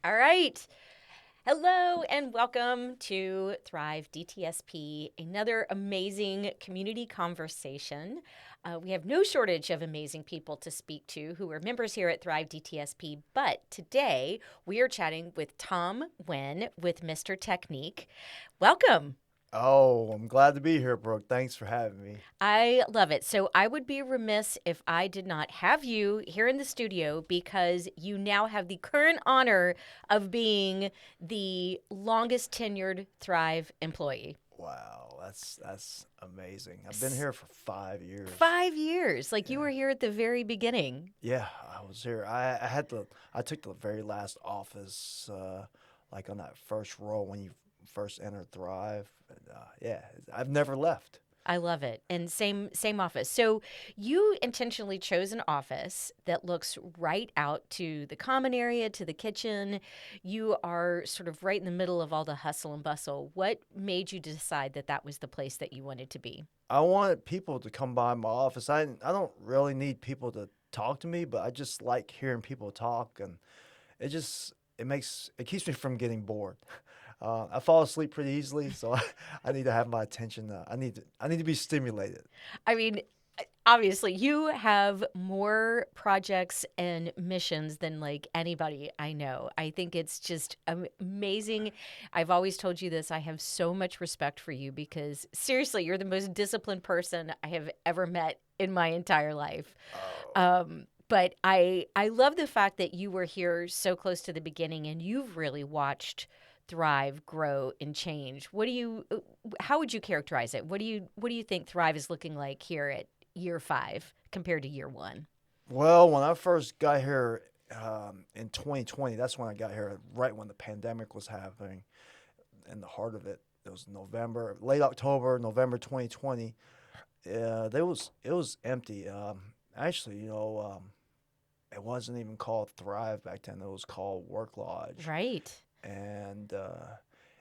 All right. Hello and welcome to Thrive DTSP, another amazing community conversation. We have no shortage of amazing people to speak to who are members here at Thrive DTSP, but today we are chatting with Tom Nguyen with Mr. Technique. Welcome. Oh, I'm glad to be here, Brooke. Thanks for having me. I love it. So I would be remiss if I did not have you here in the studio because you now have the current honor of being the longest tenured Thrive employee. Wow, that's amazing. I've been S- here for 5 years. 5 years. Like you Yeah, were here at the very beginning. yeah, I was here. I took the very last office, like on that first row when you first entered Thrive. And, yeah, I've never left. I love it. And same office. So you intentionally chose an office that looks right out to the common area, to the kitchen. You are sort of right in the middle of all the hustle and bustle. What made you decide that that was the place that you wanted to be? I wanted people to come by my office. I don't really need people to talk to me, but I just like hearing people talk, and it keeps me from getting bored. I fall asleep pretty easily, so I need to have my attention. I need to be stimulated. I mean, obviously, you have more projects and missions than like anybody I know. I think it's just amazing. I've always told you this. I have so much respect for you because seriously, you're the most disciplined person I have ever met in my entire life. Oh, But I love the fact that you were here so close to the beginning and you've really watched Thrive grow and change. How would you characterize it? What do you think Thrive is looking like here at year 5 compared to year 1? well, when I first got here in 2020, that's when I got here, right when the pandemic was happening, in the heart of it. It was November, late October, November 2020. It was empty. Actually, it wasn't even called Thrive back then. It was called Work Lodge, Right. and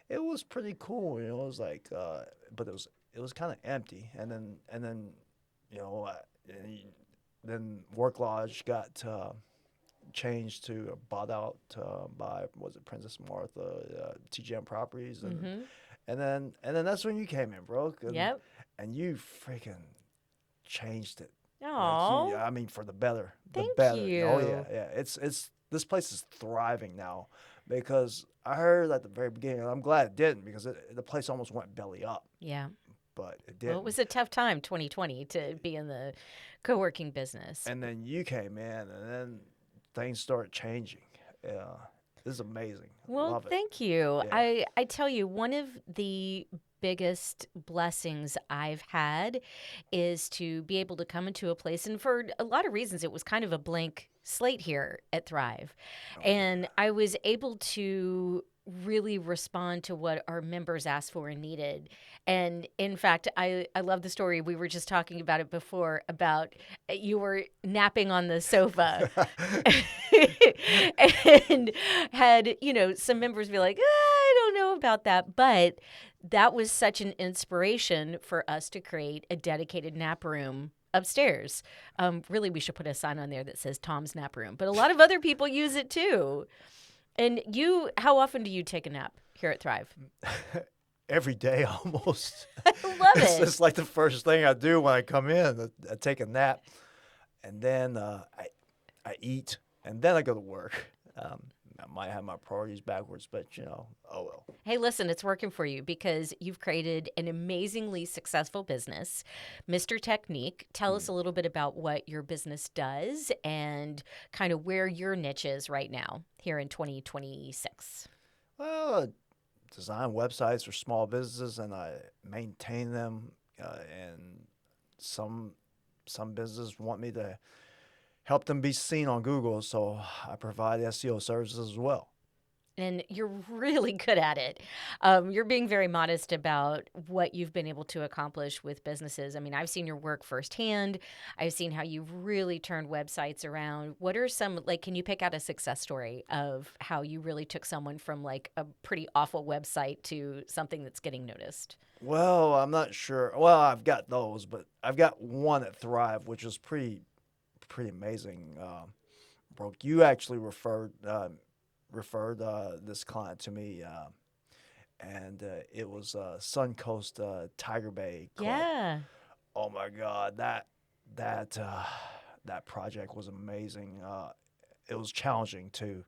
it was pretty cool. It was like, but it was kind of empty. And then, you know, uh, and then Work Lodge got changed to bought out by, was it Princess Martha, TGM Properties, and Mhm. and then and then that's when you came in, bro, Yep. and you freaking changed it. Like Oh, I mean, for the better, the thank better. Oh yeah, you. yeah. It's this place is thriving now, because I heard at the very beginning, and I'm glad it didn't, because the place almost went belly up, Yeah. but it Well, it didn't. was a tough time 2020 to be in the co-working business. And then you came in, and then things started changing. Yeah, this is amazing. Well, Love it. thank you. Yeah. I tell you, one of the biggest blessings I've had is to be able to come into a place, and for a lot of reasons, it was kind of a blank slate here at Thrive. Oh And yeah. I was able to really respond to what our members asked for and needed. And in fact, I love the story. We were just talking about it before about you were napping on the sofa and had, some members be like, I don't know about that. But that was such an inspiration for us to create a dedicated nap room upstairs. Really, we should put a sign on there that says Tom's nap room. But a lot of other people use it too. And how often do you take a nap here at Thrive? Every day almost. I love It's it. just like the first thing I do when I come in. I take a nap, and then I eat, and then I go to work. I might have my priorities backwards, but oh well. Hey, listen, it's working for you because you've created an amazingly successful business, Mr. Technique. Tell us Hmm. a little bit about what your business does and kind of where your niche is right now here in 2026. Well, design websites for small businesses, and I maintain them. And some some businesses want me to help them be seen on Google, so I provide SEO services as well. And you're really good at it. You're being very modest about what you've been able to accomplish with businesses. I mean, I've seen your work firsthand. I've seen how you've really turned websites around. What are some, like, can you pick out a success story of how you really took someone from like a pretty awful website to something that's getting noticed? Well, I'm not sure. Well, I've got those, but I've got one at Thrive, which is pretty amazing. Brooke, you actually referred this client to me, and it was Suncoast Tiger Bay Club. Yeah. Oh my God, that that project was amazing. It was challenging too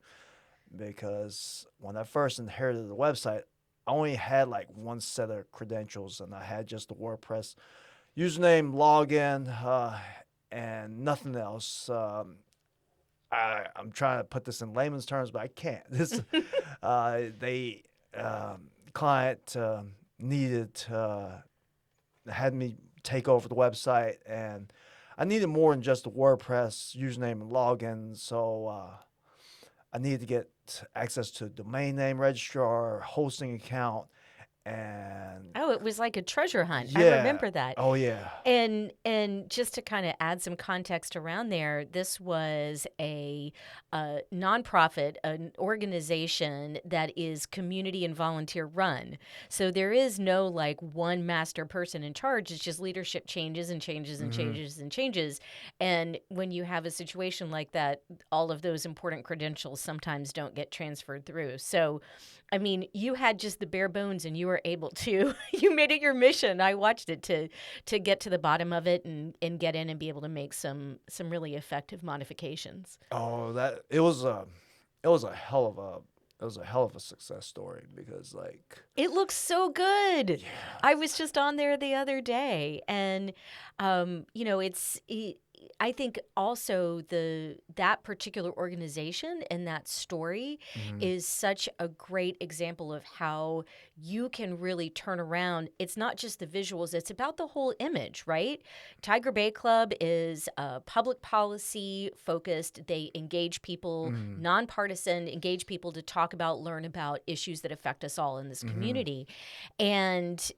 because when I first inherited the website, I only had like one set of credentials, and I had just the WordPress username, login, and nothing else. I'm trying to put this in layman's terms, but I can't. This they client needed had me take over the website, and I needed more than just the WordPress username and login. So I needed to get access to domain name registrar, hosting account, and Oh, it was like a treasure hunt. I yeah, remember that. oh yeah, And just to kind of add some context around there, this was a nonprofit, an organization that is community and volunteer run. So there is no like one master person in charge. It's just leadership changes and changes and hmm changes and changes. And when you have a situation like that, all of those important credentials sometimes don't get transferred through. So I mean, you had just the bare bones and you were able to, you made it your mission. I watched it to get to the bottom of it and get in and be able to make some really effective modifications. oh that it was a hell of a success story because like It looks so good. yeah. I was just on there the other day, and I think also that particular organization and that story hmm is such a great example of how you can really turn around. It's not just the visuals; it's about the whole image, right? Tiger Bay Club is public policy focused. They engage people, hmm nonpartisan, engage people to talk about, learn about issues that affect us all in this hmm community. And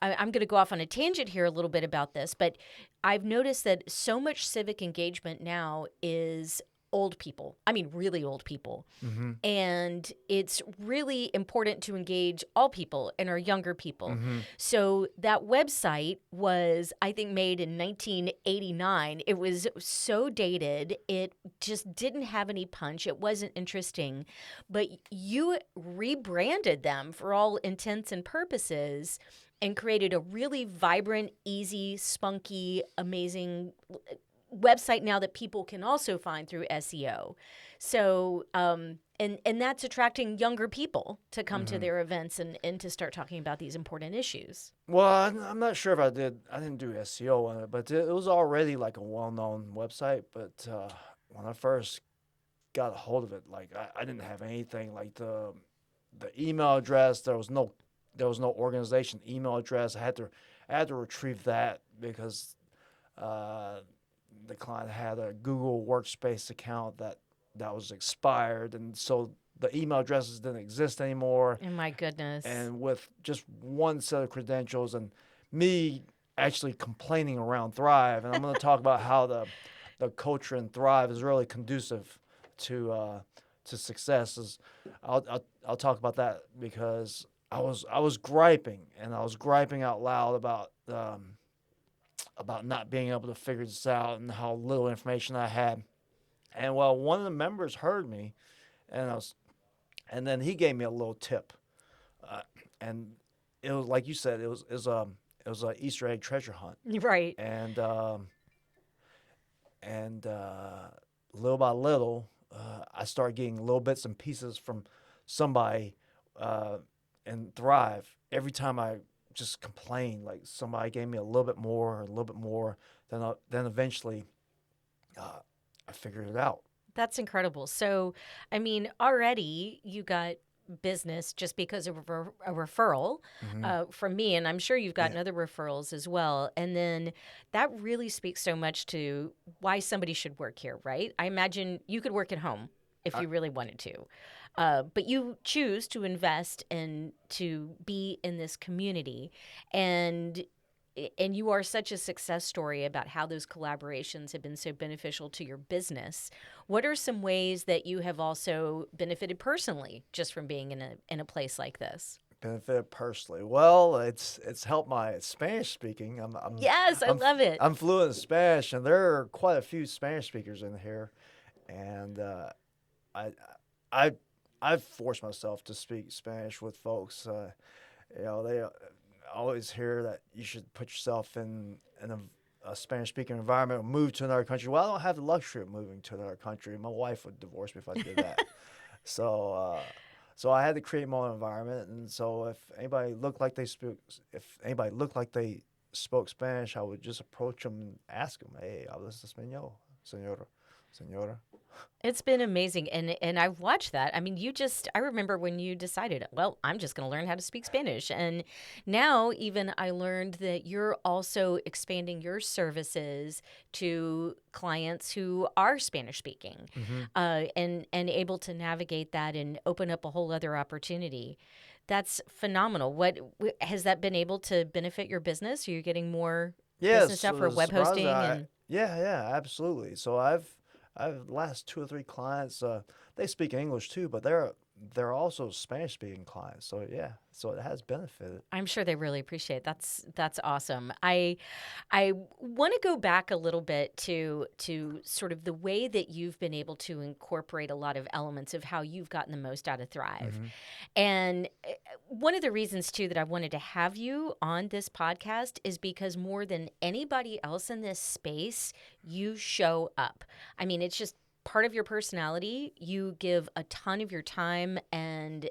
I'm going to go off on a tangent here a little bit about this, but I've noticed that so much civic engagement now is old people. I mean, really old people. hmm And it's really important to engage all people and our younger people. hmm So that website was, I think, made in 1989. It was so dated. It just didn't have any punch. It wasn't interesting. But you rebranded them for all intents and purposes and created a really vibrant, easy, spunky, amazing website now that people can also find through SEO. So, and that's attracting younger people to come to hmm their events and to start talking about these important issues. Well, I'm not sure if I did. I didn't do SEO on it, but it was already like a well-known website. But when I first got a hold of it, like I didn't have anything like the email address. There was no organization email address. I had to retrieve that because uh, the client had a Google Workspace account that was expired, and so the email addresses didn't exist anymore. Oh my goodness. And with just one set of credentials and me actually complaining around Thrive, and I'm going to talk about how the culture in Thrive is really conducive to success. I'll talk about that because I was griping, and I was griping out loud about not being able to figure this out and how little information I had. And well, one of the members heard me, and and then he gave me a little tip, uh, and it was like you said, it was a Easter egg treasure hunt, Right. and little by little, I started getting little bits and pieces from somebody, uh, and Thrive. Every time I just complained, like somebody gave me a little bit more, a little bit more, then eventually, uh, I figured it out. That's incredible. So, I mean, already you got business just because of a referral hmm from me, and I'm sure you've gotten Yeah. other referrals as well. And then that really speaks so much to why somebody should work here, right? I imagine you could work at home if I, you really wanted to, but you choose to invest and to be in this community, and and you are such a success story about how those collaborations have been so beneficial to your business. What are some ways that you have also benefited personally just from being in a place like this? benefit personally. Well, it's helped my Spanish speaking. Yes, I I'm love it. I'm fluent in Spanish, and there are quite a few Spanish speakers in here, and I I I force myself to speak Spanish with folks. They always hear that you should put yourself in a Spanish speaking environment or move to another country. Well, I don't have the luxury of moving to another country. My wife would divorce me if I did that. So, so I had to create my own environment. And so if anybody looked like they spoke Spanish, I would just approach them and ask them, "Hey, hablas español, señora, señora." It's been amazing, and I've watched that. I mean, I remember when you decided, well, I'm just going to learn how to speak Spanish. And now even I learned that you're also expanding your services to clients who are Spanish speaking, Hmm. and able to navigate that and open up a whole other opportunity. That's phenomenal. Has that been able to benefit your business? Are you getting more business Yes, out for web surprising. hosting and Yeah, absolutely. So I've the last two or three clients. They speak English too, but they're also Spanish speaking clients. So yeah, so it has benefited. I'm sure they really appreciate it. That's awesome. I want to go back a little bit to sort of the way that you've been able to incorporate a lot of elements of how you've gotten the most out of Thrive. Hmm. And one of the reasons too that I wanted to have you on this podcast is because more than anybody else in this space, you show up. I mean, it's just part of your personality. You give a ton of your time and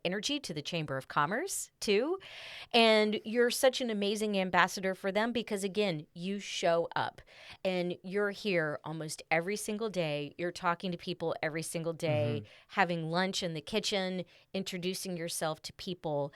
energy to the Chamber of Commerce too. And you're such an amazing ambassador for them because, again, you show up and you're here almost every single day. You're talking to people every single day, Hmm. having lunch in the kitchen, introducing yourself to people.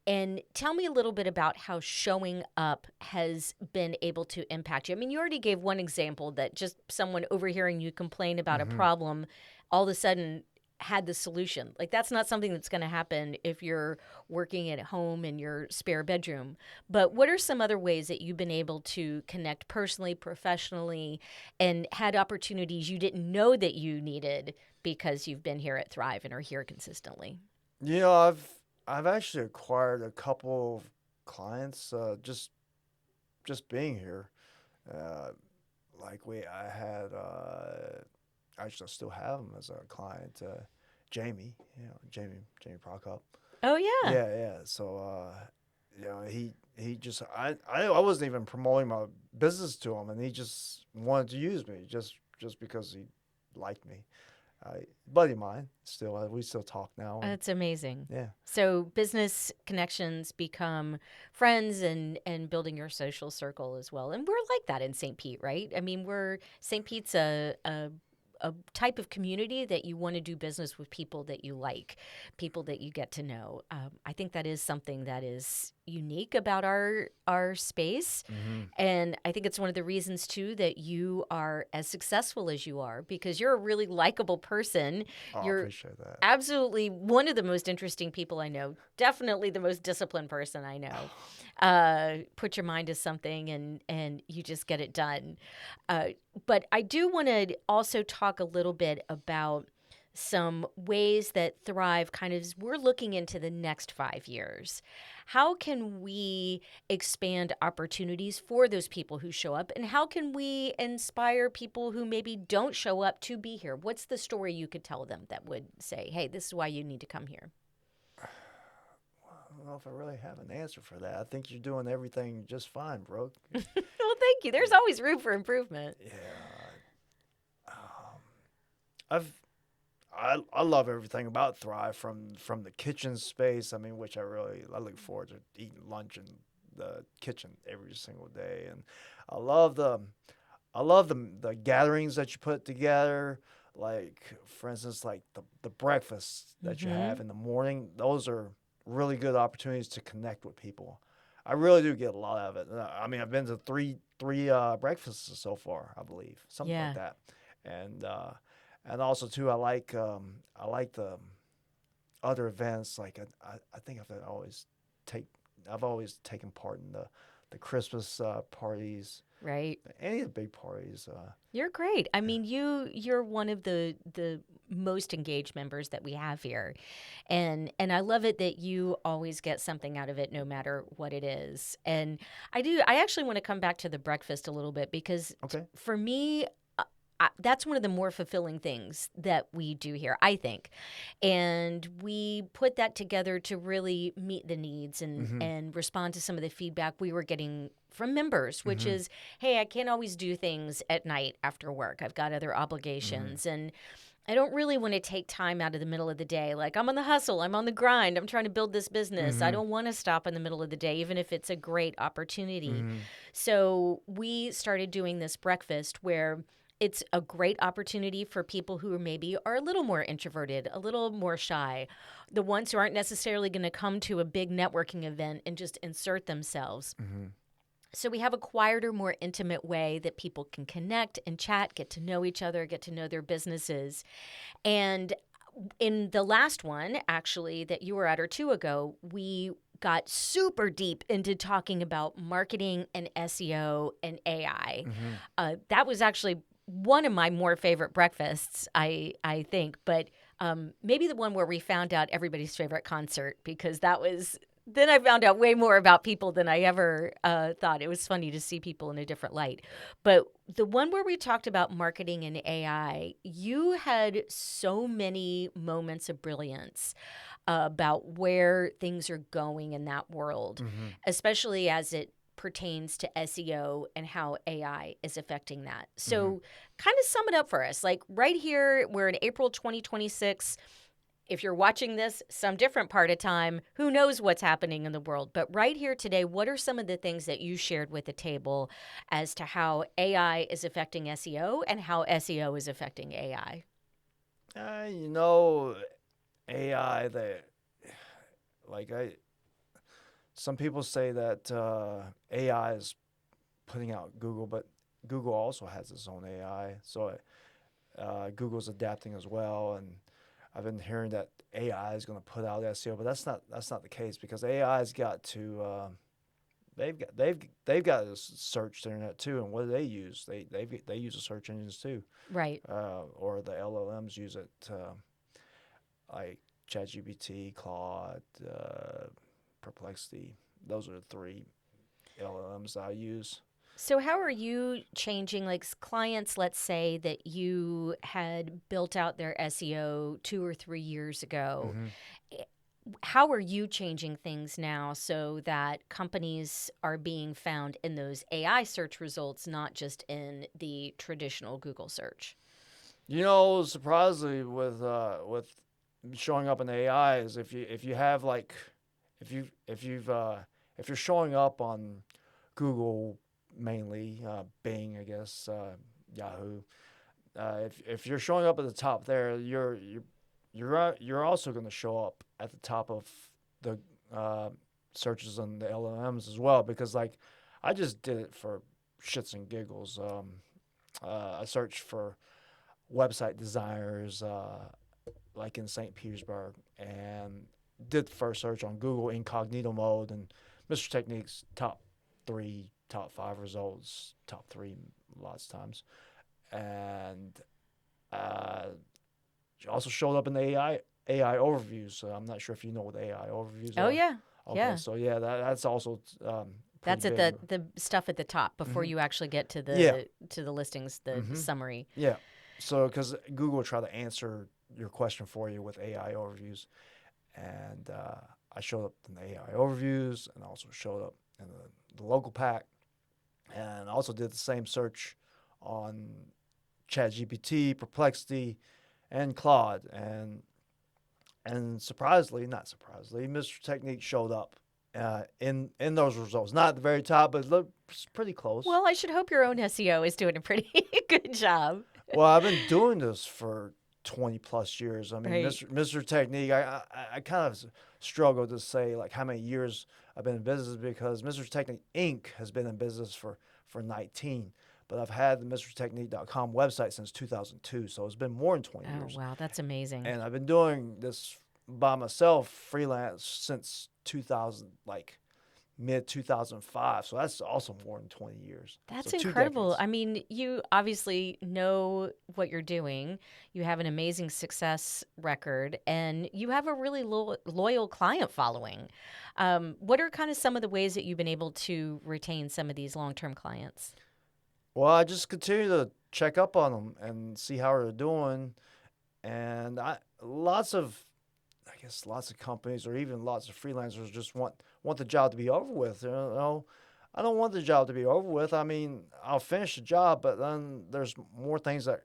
And tell me a little bit about how showing up has been able to impact you. I mean, you already gave one example that just someone overhearing you complain about a Hmm. problem all of a sudden had the solution. Like, that's not something that's going to happen if you're working at home in your spare bedroom. But what are some other ways that you've been able to connect personally, professionally, and had opportunities you didn't know that you needed because you've been here at Thrive and are here consistently? You know, I've actually acquired a couple of clients just being here. Uh, like I had actually I still have him as a client, Jamie. Jamie Prokop. Oh, yeah. Yeah. So he just I wasn't even promoting my business to him, and he just wanted to use me just because he liked me. Buddy of mine, still we still talk now, and That's amazing. yeah. So business connections become friends and building your social circle as well. And we're like that in St. Pete, right? I mean, we're St. Pete's a type of community that you want to do business with people that you like, people that you get to know. I think that is something that is unique about our space, Hmm. and I think it's one of the reasons too that you are as successful as you are because you're a really likable person. Oh, I You're appreciate that. absolutely one of the most interesting people I know. Definitely the most disciplined person I know. Put your mind to something and you just get it done. Uh, but I do want to also talk a little bit about some ways that Thrive kind of we're looking into the next 5 years. How can we expand opportunities for those people who show up? And how can we inspire people who maybe don't show up to be here? What's the story you could tell them that would say, hey, this is why you need to come here? I don't know if I really have an answer for that. I think you're doing everything just fine, Brooke. Well, thank you. There's always room for improvement. Yeah. Um, I love everything about Thrive from the kitchen space. I mean, which I look forward to eating lunch in the kitchen every single day, and I love the the gatherings that you put together. Like for instance, like the breakfasts that you Hmm. have in the morning. Those are really good opportunities to connect with people. I really do get a lot of it. I mean, I've been to three breakfasts so far, I believe, something like Yeah. that, and uh, and also too, I like the other events. Like I think take I've always taken part in the Christmas parties, Right. any of the big parties. You're great. I mean, you're one of the most engaged members that we have here. And I love it that you always get something out of it no matter what it is. And I actually want to come back to the breakfast a little bit because Okay. for me that's one of the more fulfilling things that we do here, I think. And we put that together to really meet the needs Mm-hmm. and respond to some of the feedback we were getting from members, which Mm-hmm. is, hey, I can't always do things at night after work. I've got other Mm-hmm. obligations. And I don't really want to take time out of the middle of the day. Like, I'm on the hustle, I'm on the grind, I'm trying to build this business. I Mm-hmm. don't want to stop in the middle of the day, even if it's a great opportunity. Mm-hmm. So we started doing this breakfast where it's a great opportunity for people who maybe are a little more introverted, a little more shy, the ones who aren't necessarily going to come to a big networking event and just insert themselves. Mm-hmm. So we have a quieter, more intimate way that people can connect and chat, get to know each other, get to know their businesses. And in the last one, actually, that you were at or two ago, we got super deep into talking about marketing and SEO and AI. Mm-hmm. That was actually one of my more favorite breakfasts, I think. But maybe the one where we found out everybody's favorite concert, because that was. Then I found out way more about people than I ever thought. It was funny to see people in a different light. But the one where we talked about marketing and AI, you had so many moments of brilliance about where things are going in that world, Mm-hmm. especially as it pertains to SEO and how AI is affecting that. Mm-hmm. So, kind of sum it up for us. Like right here, we're in April 2026. If you're watching this some different part of time, who knows what's happening in the world? But right here today, what are some of the things that you shared with the table as to how AI is affecting SEO and how SEO is affecting AI? You know, AI. Like I, some people say that AI is putting out Google, but Google also has its own AI. So Google's adapting as well, and I've been hearing that AI is going to put out SEO, but that's not the case because AI's got to they've got to search the internet too, and what do they use? They use the search engines too, Right. or the LLMs use it, like ChatGPT, Claude, Perplexity. Those are the three LLMs I use. So, how are you changing, like clients, let's say that you had built out their SEO 2 or 3 years ago? Mm-hmm. eh, How are you changing things now so that companies are being found in those AI search results, not just in the traditional Google search? You know, surprisingly, with showing up in AI is if you have like if you're showing up on Google mainly, Bing, I guess, Yahoo. If you're showing up at the top there, you're also going to show up at the top of the uh, searches on the LLMs as well because like I just did it for shits and giggles. I searched for website designers like in St. Petersburg and did the first search on Google incognito mode and Mr. Technique's top 3, top 5 results, top 3 lots of times, and uh, also showed up in the AI overviews. So I'm not sure if you know what AI overviews Oh, are. yeah. Okay, Yeah. so yeah, that's also pretty That's at big. the stuff at the top before Hmm. you actually get to Yeah. the listings, the Hmm. summary. Yeah. So because Google will try to answer your question for you with AI overviews, and I showed up in the AI overviews, and also showed up in the local pack, and also did the same search on ChatGPT, Perplexity, and Claude, and surprisingly, not surprisingly, Mr. Technique showed up in those results. Not at the very top, but it looks pretty close. Well, I should hope your own SEO is doing a pretty good job. Well, I've been doing this for 20 plus years. I mean, Right. Mr. Technique, I kind of struggle to say like how many years I've been in business because Mr. Technique Inc. has been in business for 19, but I've had the MrTechnique.com website since 2002, so it's been more than 20 Oh, years. wow. That's amazing. And I've been doing this by myself, freelance, since 2000, like mid 2005. So that's also more than 20 years. So That's two incredible. decades. I mean, you obviously know what you're doing. You have an amazing success record, and you have a really loyal client following. What are kind of some of the ways that you've been able to retain some of these long-term clients? Well, I just continue to check up on them and see how they're doing. And I guess lots of companies or even lots of freelancers just want the job to be over with. I don't want the job to be over with. I mean, I'll finish the job, but then there's more things that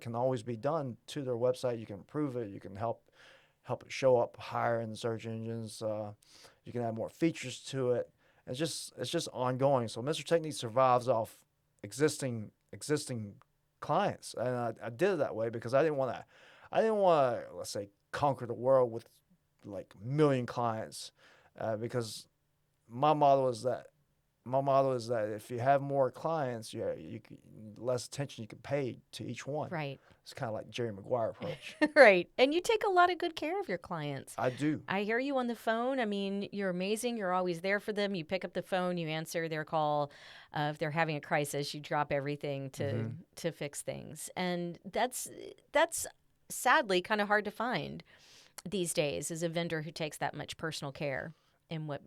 can always be done to their website. You can improve it. You can help it show up higher in the search engines. You can add more features to it. It's just ongoing. So Mr. Technique survives off existing clients, and I did it that way because I didn't want to, let's say, conquer the world with like a million clients, because my motto is that if you have more clients, less attention you can pay to each one. Right. It's kind of like Jerry Maguire approach. Right. And you take a lot of good care of your clients. I do. I hear you on the phone. I mean, you're amazing. You're always there for them. You pick up the phone, you answer their call. If they're having a crisis, you drop everything Hmm. to fix things. And that's sadly kind of hard to find these days, is a vendor who takes that much personal care in what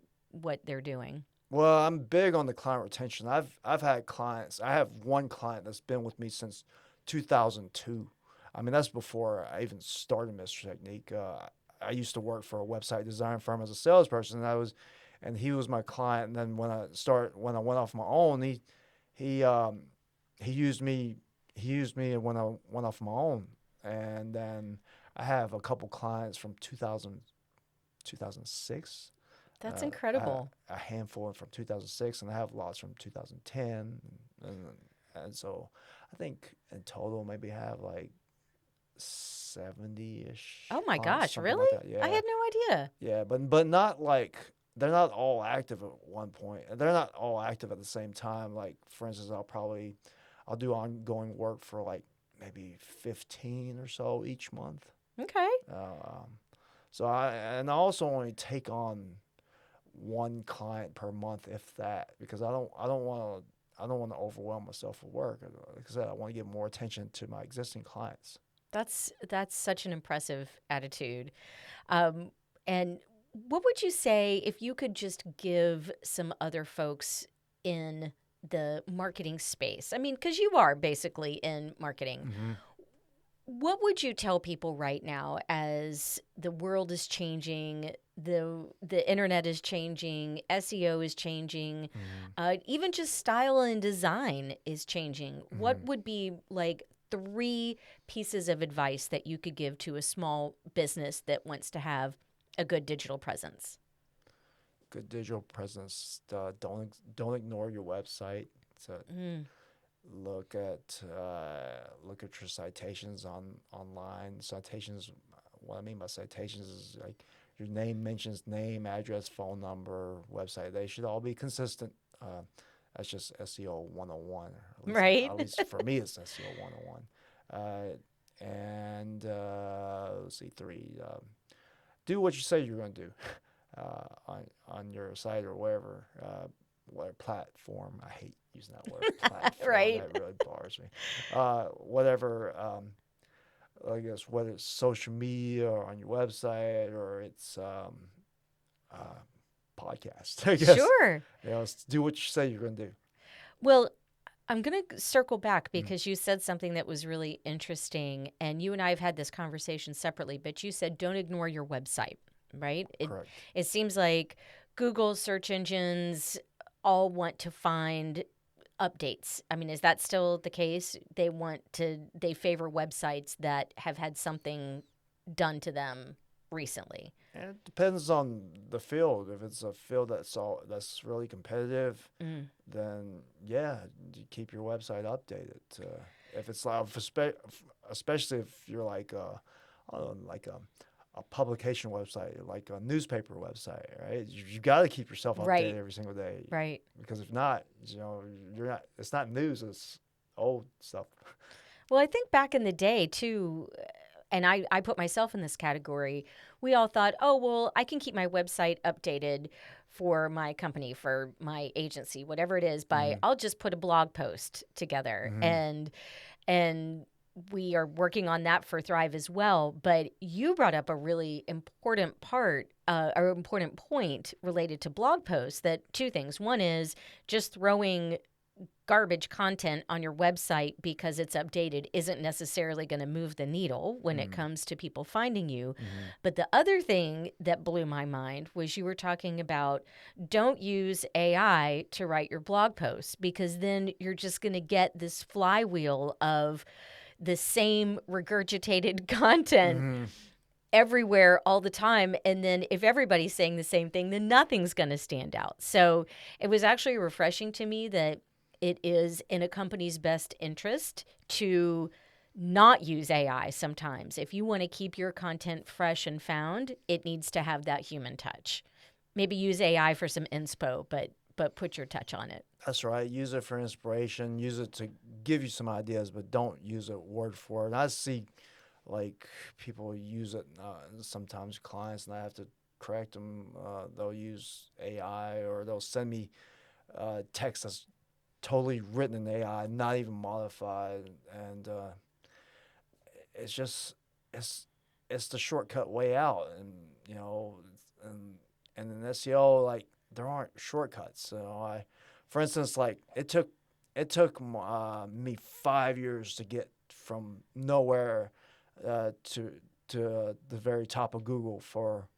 they're doing. Well, I'm big on the client retention. I've had clients. I have one client that's been with me since 2002. I mean, that's before I even started Mr. Technique. I used to work for a website design firm as a salesperson, and he was my client. And then when I went off my own, he um, he used me he used me when I went off my own. And then I have a couple clients from 2006. That's I have incredible. a handful from 2006, and I have lots from 2010, and and so I think in total maybe have like 70-ish Oh my clients, gosh, something like really? that. I Yeah, had no idea. yeah, but not like they're not all active at one point. They're not all active at the same time. Like for instance, I'll do ongoing work for like maybe 15 or so each month. Okay. Um, I also only take on one client per month, if that, because I don't want to overwhelm myself with work. Like I said, I want to give more attention to my existing clients. That's such an impressive attitude. Um, and what would you say if you could just give some other folks in the marketing space? I mean, because you are basically in marketing. Hmm. What would you tell people right now as the world is changing, the internet is changing, SEO is changing, Hmm. even just style and design is changing? What Hmm. would be like three pieces of advice that you could give to a small business that wants to have a good digital presence? Good digital presence. Don't ignore your website. So Mm, look at your citations online. Citations. What I mean by citations is like your name mentions name, address, phone number, website. They should all be consistent. That's just SEO 101, or right? at least for me, it's SEO 101. And let's see, three. Do what you say you're going to do on your site or wherever, whatever platform. I hate using that word platform. Right. That really bothers me. Whatever. I guess whether it's social media or on your website or it's uh, podcast. I guess Sure. do what you say you're going to do. Well, I'm going to circle back Mm, because you said something that was really interesting. And you and I have had this conversation separately, but you said don't ignore your website, right? correct. It seems like Google search engines all want to find updates. I mean, is that still the case? They favor websites that have had something done to them recently. And it depends on the field. If it's a field that's really competitive, Mm, then yeah, you keep your website updated. If it's like, especially if you're like I don't know, like a publication website, like a newspaper website, right? You got to keep yourself updated right, every single day, right. because if not, you're not. It's not news. It's old stuff. Well, I think back in the day, too, and I put myself in this category, we all thought, oh, well, I can keep my website updated for my company, for my agency, whatever it is, by Hmm. I'll just put a blog post together. Hmm. And we are working on that for Thrive as well. But you brought up a really important part, or important point related to blog posts, that two things. One is just throwing garbage content on your website because it's updated isn't necessarily going to move the needle when it comes to people finding you. But the other thing that blew my mind was you were talking about don't use AI to write your blog posts, because then you're just going to get this flywheel of the same regurgitated content everywhere all the time. And then if everybody's saying the same thing, then nothing's going to stand out. So it was actually refreshing to me that it is in a company's best interest to not use AI sometimes. If you want to keep your content fresh and found, it needs to have that human touch. Maybe use AI for some inspo, but put your touch on it. That's right. Use it for inspiration. Use it to give you some ideas, but don't use it word for word. I see, like, people use it, sometimes clients, and I have to correct them. They'll use AI, or they'll send me text that's totally written in AI, not even modified, and it's just it's the shortcut way out. And and in SEO, like, there aren't shortcuts. For instance, like, it took me 5 years to get from nowhere to the very top of Google for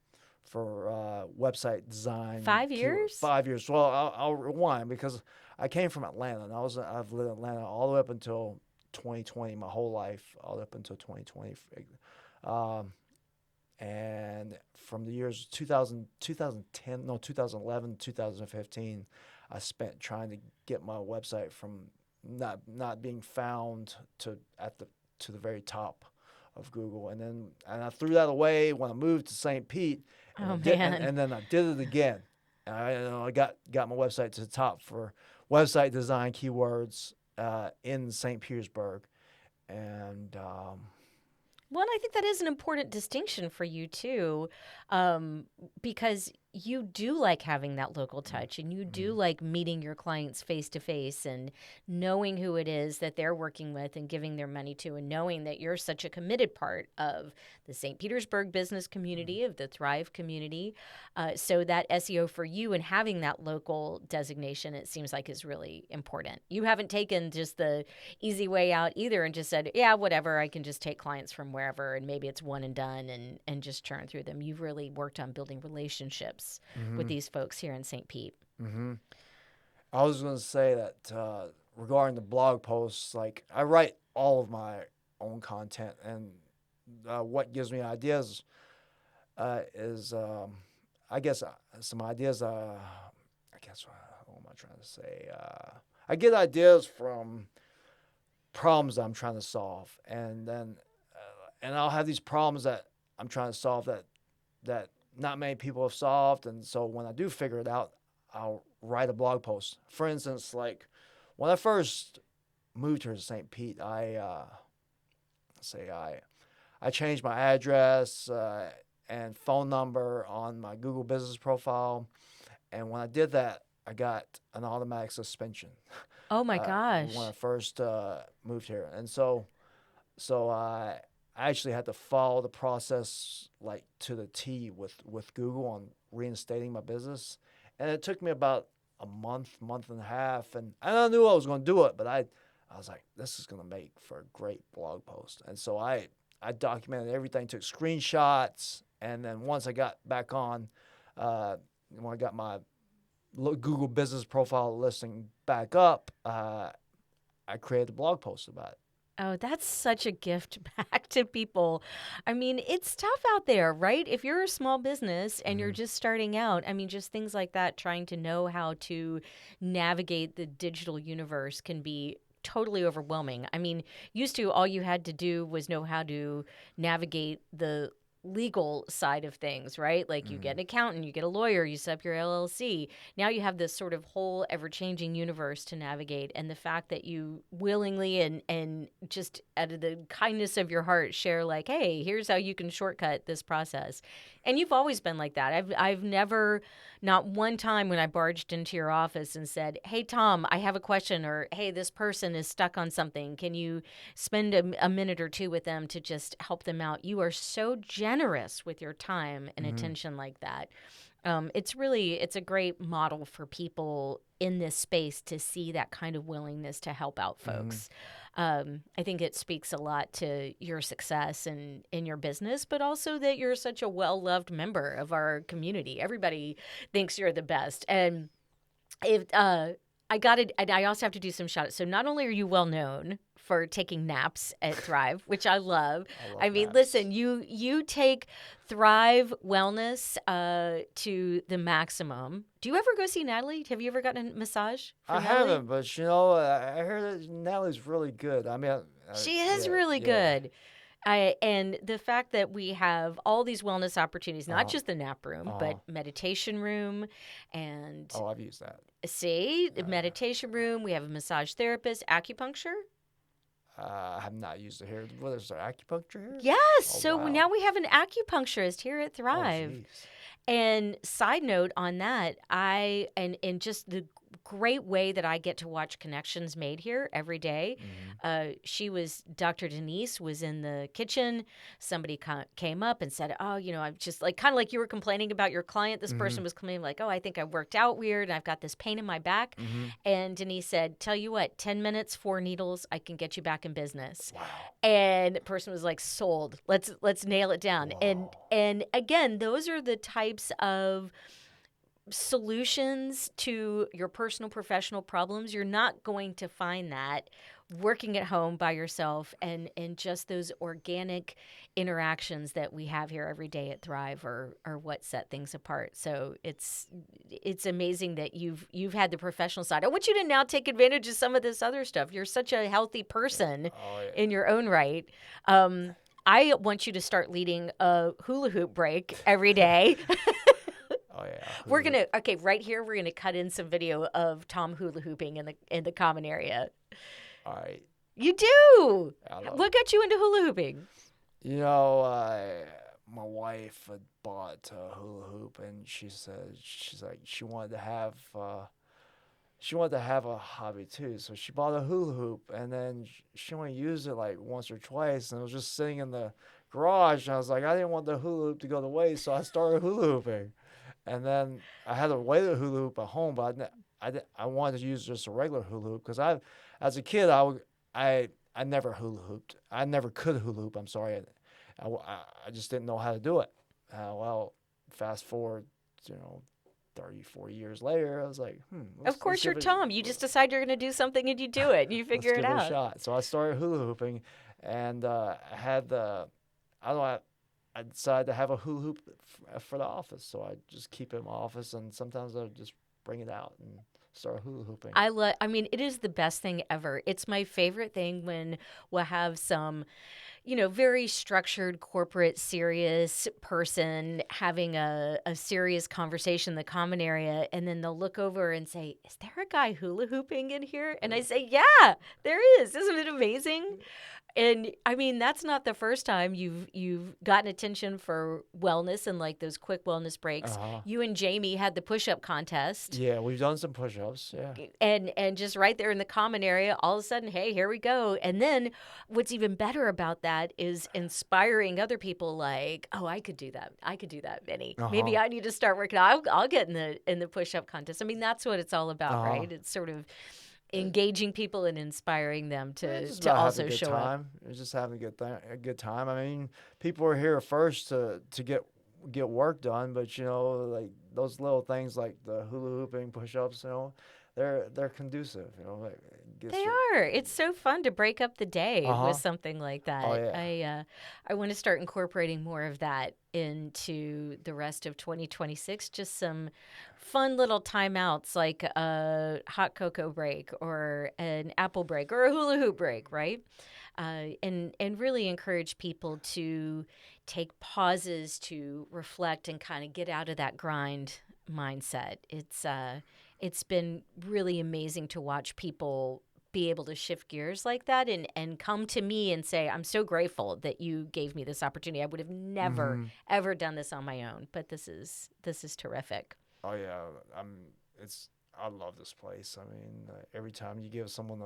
website design. 5 years? 5 years. Well, I'll rewind, because I came from Atlanta, and I've lived in Atlanta all the way up until 2020, my whole life, all the way up until 2020. And from the years 2011, 2015, I spent trying to get my website from not being found to the very top of Google, and I threw that away when I moved to St. Pete, Oh, man. and then I did it again. And I got my website to the top for website design keywords in St. Petersburg, and Well, and I think that is an important distinction for you too, because you do like having that local touch, and you do like meeting your clients face to face and knowing who it is that they're working with and giving their money to, and knowing that you're such a committed part of the St. Petersburg business community, of the Thrive community. So that SEO for you and having that local designation, it seems like, is really important. You haven't taken just the easy way out either and just said, yeah, whatever, I can just take clients from wherever and maybe it's one and done and just churn through them. You've really worked on building relationships with these folks here in St. Pete. I was going to say that regarding the blog posts, like, I write all of my own content, and what gives me ideas is, I guess, some ideas. I guess, what am I trying to say? I get ideas from problems that I'm trying to solve, and then and I'll have these problems that I'm trying to solve that not many people have solved, and so when I do figure it out, I'll write a blog post. For instance, like, when I first moved here to St. Pete, I changed my address and phone number on my Google business profile, and when I did that, I got an automatic suspension. Oh my gosh. When I first moved here, and so I actually had to follow the process, like, to the T with Google on reinstating my business, and it took me about a month and a half, and I knew I was going to do it, but I was like, this is going to make for a great blog post, and so I documented everything, took screenshots, and then once I got back on, when I got my Google business profile listing back up, I created a blog post about it. Oh, that's such a gift back to people. I mean, it's tough out there, right? If you're a small business and you're just starting out, I mean, just things like that, trying to know how to navigate the digital universe can be totally overwhelming. I mean, used to, all you had to do was know how to navigate the legal side of things, right? Like, you get an accountant, you get a lawyer, you set up your LLC. Now you have this sort of whole ever-changing universe to navigate, and the fact that you willingly and just out of the kindness of your heart share, like, hey, here's how you can shortcut this process. And you've always been like that. I've never, not one time when I barged into your office and said, hey, Tom, I have a question, or hey, this person is stuck on something. Can you spend a minute or two with them to just help them out? You are so generous generous with your time and attention like that. It's a great model for people in this space to see that kind of willingness to help out folks. I think it speaks a lot to your success in your business, but also that you're such a well-loved member of our community. Everybody thinks you're the best. And if I got it, and I also have to do some shout outs. So not only are you well known for taking naps at Thrive, which I love. I love I mean, naps. listen, you take Thrive Wellness to the maximum. Do you ever go see Natalie? Have you ever gotten a massage from I Natalie? haven't, but you know, I heard that Natalie's really good. I mean, She is yeah, really yeah. good. And the fact that we have all these wellness opportunities, not Uh-huh. just the nap room, Uh-huh. but meditation room and Oh, I've used that. see, the Uh, meditation room, we have a massage therapist, acupuncture. I have not used it here. What is there, acupuncture here? Yes. Oh, So wow. now we have an acupuncturist here at Oh, Thrive. jeez. And side note on that, and just the great way that I get to watch connections made here every day. Dr. Denise was in the kitchen. Somebody came up and said, "Oh, I'm just like kind of like you were complaining about your client. This person was complaining like, oh, I think I worked out weird and I've got this pain in my back." And Denise said, "Tell you what, 10 minutes, 4 needles, I can get you back in business." Wow. And the person was like, "Sold. Let's nail it down." Whoa. And again, those are the types of solutions to your personal professional problems. You're not going to find that working at home by yourself, and just those organic interactions that we have here every day at Thrive are what set things apart. So it's amazing that you've had the professional side. I want you to now take advantage of some of this other stuff. You're such a healthy person Oh, yeah. in your own right. I want you to start leading a hula hoop break every day. Oh, yeah. We're gonna right here. We're gonna cut in some video of Tom hula hooping in the common area. All right. You do. I love What got you into hula hooping? You know, my wife had bought a hula hoop, and she's like she wanted to have a hobby too. So she bought a hula hoop, and then she only used it like once or twice, and it was just sitting in the garage. And I was like, I didn't want the hula hoop to go to waste, so I started hula hooping. And then I had a weighted hula hoop at home, but I wanted to use just a regular hula hoop because as a kid, I never hula hooped. I never could hula hoop. I'm sorry. I just didn't know how to do it. Well, fast forward, you know, 30, 40 years later, I was like, Of course, you're Tom. You just decide you're going to do something and you do it. And you let's figure it give it a out. shot. So I started hula hooping, and I had I don't know, I decided to have a hula hoop for the office. So I just keep it in my office, and sometimes I just bring it out and start hula hooping. I mean, it is the best thing ever. It's my favorite thing when we'll have some, very structured, corporate, serious person having a serious conversation in the common area, and then they'll look over and say, "Is there a guy hula hooping in here?" And I say, "Yeah, there is. Isn't it amazing?" And I mean, that's not the first time you've gotten attention for wellness and like those quick wellness breaks. Uh-huh. You and Jamie had the push-up contest. Yeah, we've done some push-ups. Yeah. And just right there in the common area, all of a sudden, hey, here we go. And then what's even better about that is inspiring other people like, oh, I could do that. I could do that, Vinny. Maybe I need to start working out. I'll get in the push-up contest. I mean, that's what it's all about, right? It's sort of engaging people and inspiring them It's just to about having also a good show up. time. It's just having a good time. I mean, people are here first to get work done, but you know, like those little things like the hula hooping, push-ups, you know, they're conducive. You know, like, it gets They your, are. It's so fun to break up the day with something like that. Oh yeah. I want to start incorporating more of that into the rest of 2026. Just some fun little timeouts like a hot cocoa break or an apple break or a hula hoop break, right? And really encourage people to take pauses to reflect and kind of get out of that grind mindset. It's been really amazing to watch people be able to shift gears like that and come to me and say, I'm so grateful that you gave me this opportunity. I would have never, ever done this on my own, but this is terrific. Oh yeah. I love this place. I mean, every time you give someone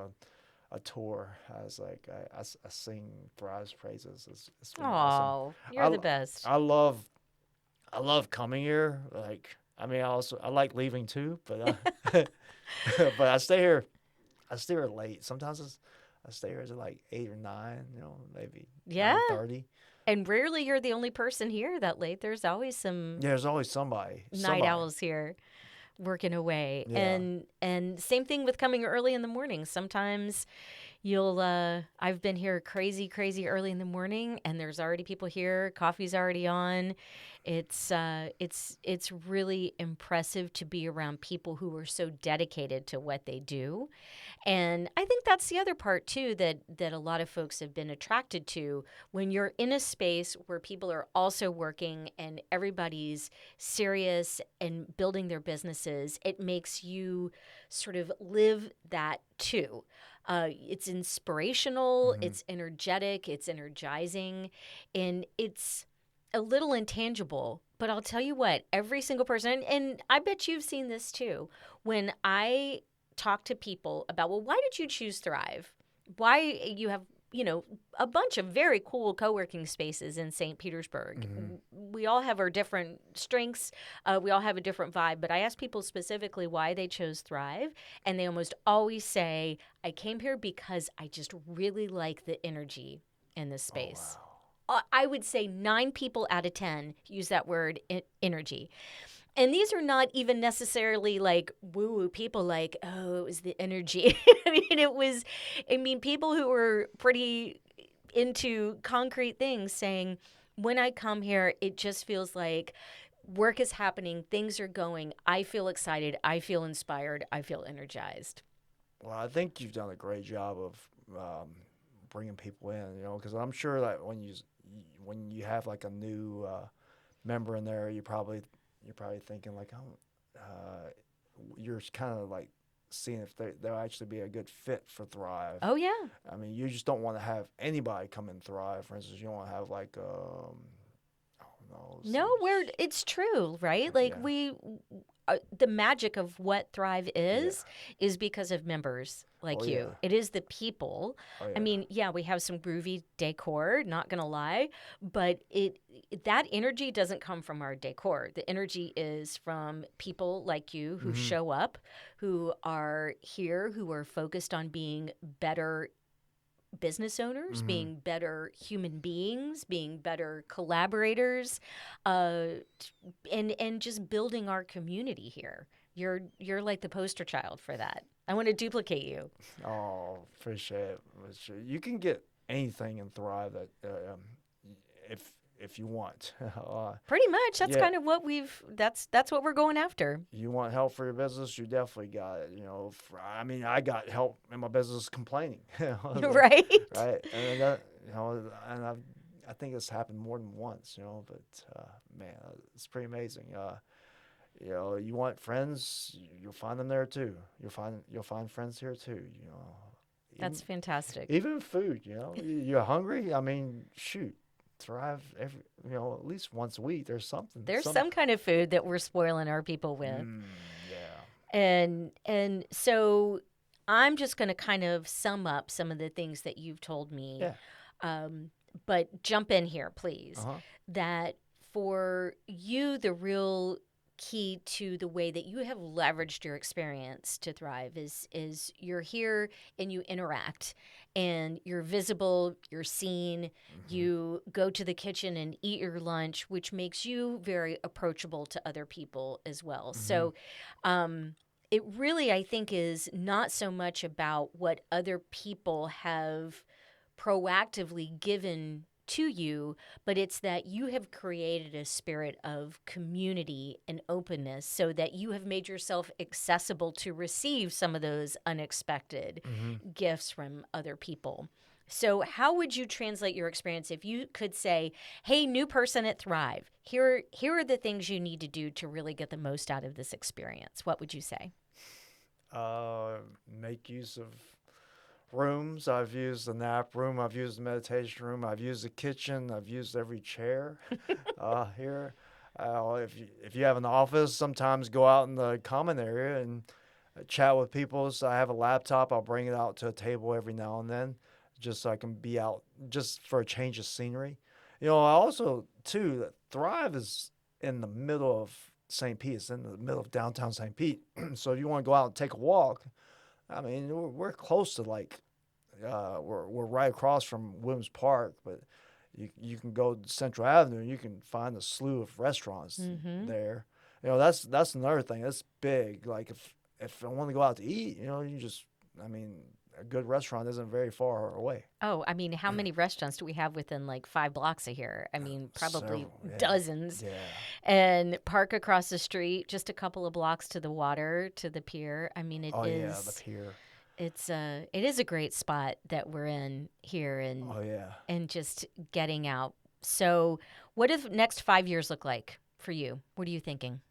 a tour. I was like, I sing Thrive's praises. It's been awesome. Oh, I, you're the l- best. I love coming here. Like, I mean, I like leaving too, but but I stay here. I stay here late. I stay here at like 8 or 9. Maybe Yeah. 9:30. And rarely you're the only person here that late. There's always some Yeah, there's always somebody. night Somebody. owls here working away. Yeah. And same thing with coming early in the morning. Sometimes you'll I've been here crazy early in the morning and there's already people here, coffee's already on. It's really impressive to be around people who are so dedicated to what they do. And I think that's the other part too that a lot of folks have been attracted to when you're in a space where people are also working and everybody's serious and building their businesses. It makes you sort of live that too. It's inspirational, Hmm. it's energetic, it's energizing, and it's a little intangible. But I'll tell you what, every single person, and I bet you've seen this too, when I talk to people about, well, why did you choose Thrive? Why you have, a bunch of very cool co-working spaces in St. Petersburg. Hmm. We all have our different strengths. We all have a different vibe. But I ask people specifically why they chose Thrive, and they almost always say, I came here because I just really like the energy in this Oh space. wow. I would say 9 people out of 10 use that word energy. And these are not even necessarily like woo woo people like, oh, it was the energy. I mean, people who were pretty into concrete things saying, when I come here, it just feels like work is happening, things are going. I feel excited. I feel inspired. I feel energized. Well, I think you've done a great job of bringing people in. Because I'm sure that when you have like a new member in there, you're probably thinking like, oh, you're kind of like seeing if they'll actually be a good fit for Thrive. Oh, yeah. I mean, you just don't want to have anybody come in Thrive. For instance, you don't want to have like I don't know, No, it's true, right? Like yeah, the magic of what Thrive yeah, is because of members oh like yeah, you. It is the people. oh I yeah. mean, yeah, we have some groovy decor, not gonna lie, but that energy doesn't come from our decor. The energy is from people like you who Hmm. show up, who are here, who are focused on being better business owners, Hmm. being better human beings, being better collaborators, uh, and just building our community here. You're like the poster child for that. I want to duplicate you. Oh, appreciate it. You can get anything in Thrive that if you want. Pretty much. That's Yeah, kind of what that's what we're going after. you want help for your business, you definitely got it. I mean, I got help in my business complaining. Right? Right, and that, and I think it's happened more than once. But man, it's pretty amazing. You want friends, you'll find them there too. You'll find friends here too. That's Even fantastic. even food. You're hungry. I mean, shoot, Thrive every at least once a week. There's something. There's some kind of food that we're spoiling our people with. Mm, yeah. And so I'm just going to kind of sum up some of the things that you've told me. Yeah. Um, but jump in here, Uh please. huh. That for you, the real key to the way that you have leveraged your experience to thrive is you're here and you interact and you're visible, you're seen, Hmm. you go to the kitchen and eat your lunch, which makes you very approachable to other people as well. Hmm. So it really, I think, is not so much about what other people have proactively given to you, but it's that you have created a spirit of community and openness so that you have made yourself accessible to receive some of those unexpected Hmm. gifts from other people. So, how would you translate your experience if you could say, "Hey, new person at Thrive, here are the things you need to do to really get the most out of this experience." What would you say? Make use of rooms. I've used the nap room. I've used the meditation room. I've used the kitchen. I've used every chair here. If you have an office, sometimes go out in the common area and chat with people. So I have a laptop. I'll bring it out to a table every now and then, just so I can be out, just for a change of scenery. I also too Thrive is in the middle of St. Pete. It's in the middle of downtown St. Pete. So if you want to go out and take a walk, I mean, we're close to like we're right across from Williams Park, but you can go to Central Avenue and you can find a slew of restaurants Mm-hmm. there. That's another thing. That's big. Like if I want to go out to eat, you just I mean a good restaurant isn't very far away. Oh, I mean, how many restaurants do we have within like 5 blocks of here? I mean, probably Several, yeah, dozens. yeah. And park across the street, just a couple of blocks to the water, to the pier. I mean, Oh yeah, the pier. it is a great spot that we're in here, Oh yeah. and just getting out. So, what does next 5 years look like for you? What are you thinking?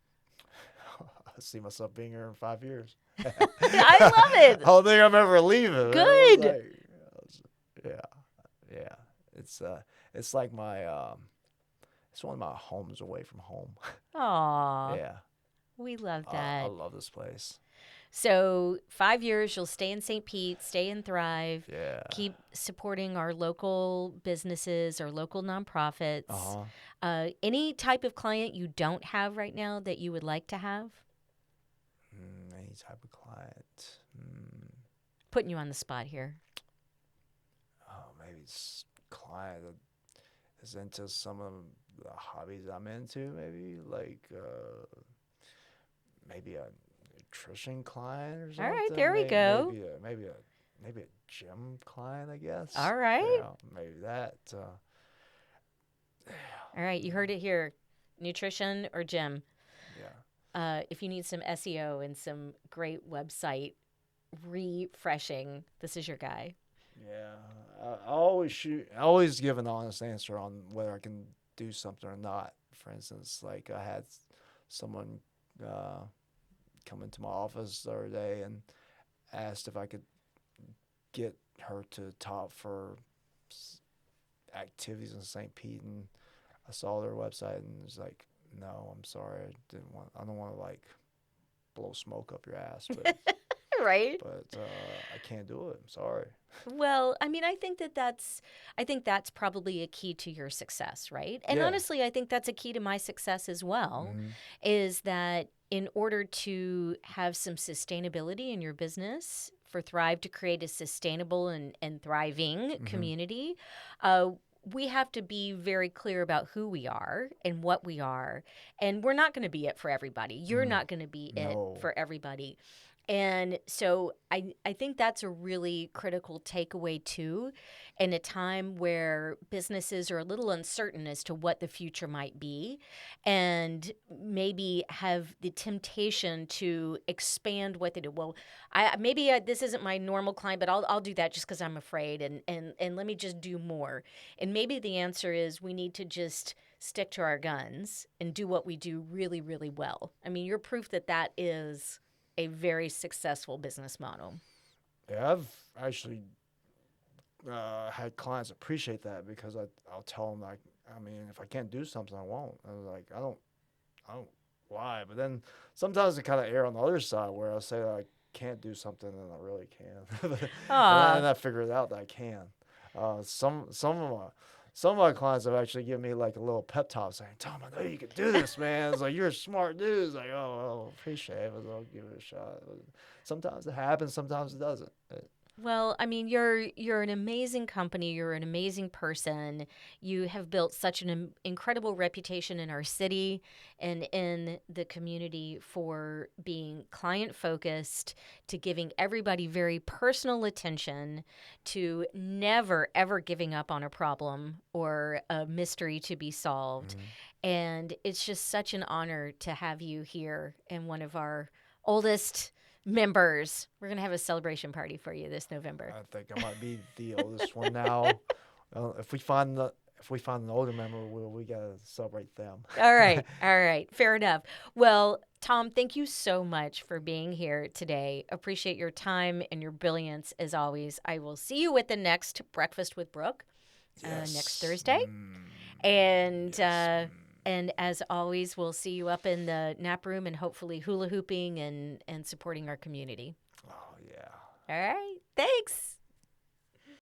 I see myself being here in 5 years. I love I it. don't think I'm ever leaving. Good. Yeah, yeah. It's like it's one of my homes away from home. Aw, Yeah, we love I that. love this place. So 5 years, you'll stay in St. Pete, stay in Thrive, Yeah. keep supporting our local businesses, our local Uh nonprofits. huh. Any type of client you don't have right now that you would like to have? Any type of client. Putting you on the spot here. Oh, maybe it's client that is into some of the hobbies I'm into. Maybe like maybe a nutrition client or All right, something. there we go. Maybe a gym client, I guess. All right. Yeah, maybe that. All right, you heard it here. Nutrition or gym. Yeah. If you need some SEO and some great website refreshing, this is your guy. Yeah. I always shoot. I always give an honest answer on whether I can do something or not. For instance, like I had someone come into my office the other day and asked if I could get her to top for activities in St. Pete, and I saw their website and was like, no, I'm sorry, I don't want to like blow smoke up your ass, but Right? I can't do it. I'm sorry. Well, I mean, I think that's probably a key to your success, right? And Yeah. honestly, I think that's a key to my success as well, Hmm. is that in order to have some sustainability in your business, for Thrive to create a sustainable and thriving Hmm. community, we have to be very clear about who we are and what we are. And we're not going to be it for everybody. You're Mm. not going to be it No. for everybody. And so I think that's a really critical takeaway too, in a time where businesses are a little uncertain as to what the future might be, and maybe have the temptation to expand what they do. Well, this isn't my normal client, but I'll do that just because I'm afraid, and let me just do more. And maybe the answer is we need to just stick to our guns and do what we do really, really well. I mean, you're proof that that is a very successful business model. Yeah, I've actually had clients appreciate that because I'll tell them like, I mean, if I can't do something, I won't. I was like, I don't lie. But then sometimes it kind of err on the other side where I say that I can't do something and I really can, and Aw, I figure it out that I can. Some of my clients have actually given me like a little pep talk saying, "Tom, I know you can do this, man." It's like you're a smart dude. It's like, oh, well, appreciate it. I'll give it a shot. Sometimes it happens, sometimes it doesn't. well, I mean, you're an amazing company. You're an amazing person. You have built such an incredible reputation in our city and in the community for being client focused, to giving everybody very personal attention, to never ever giving up on a problem or a mystery to be solved. Mhm. And it's just such an honor to have you here in one of our oldest members. We're going to have a celebration party for you this November. I think I might be the oldest one now. If we find an older member, we gotta celebrate them. All right. All right. Fair enough. Well, Tom, thank you so much for being here today. Appreciate your time and your brilliance as always. I will see you at the next Breakfast with Brooke next Yes. Thursday. And Yes. And as always, we'll see you up in the nap room and hopefully hula hooping and supporting our community. Oh, yeah. All right. Thanks.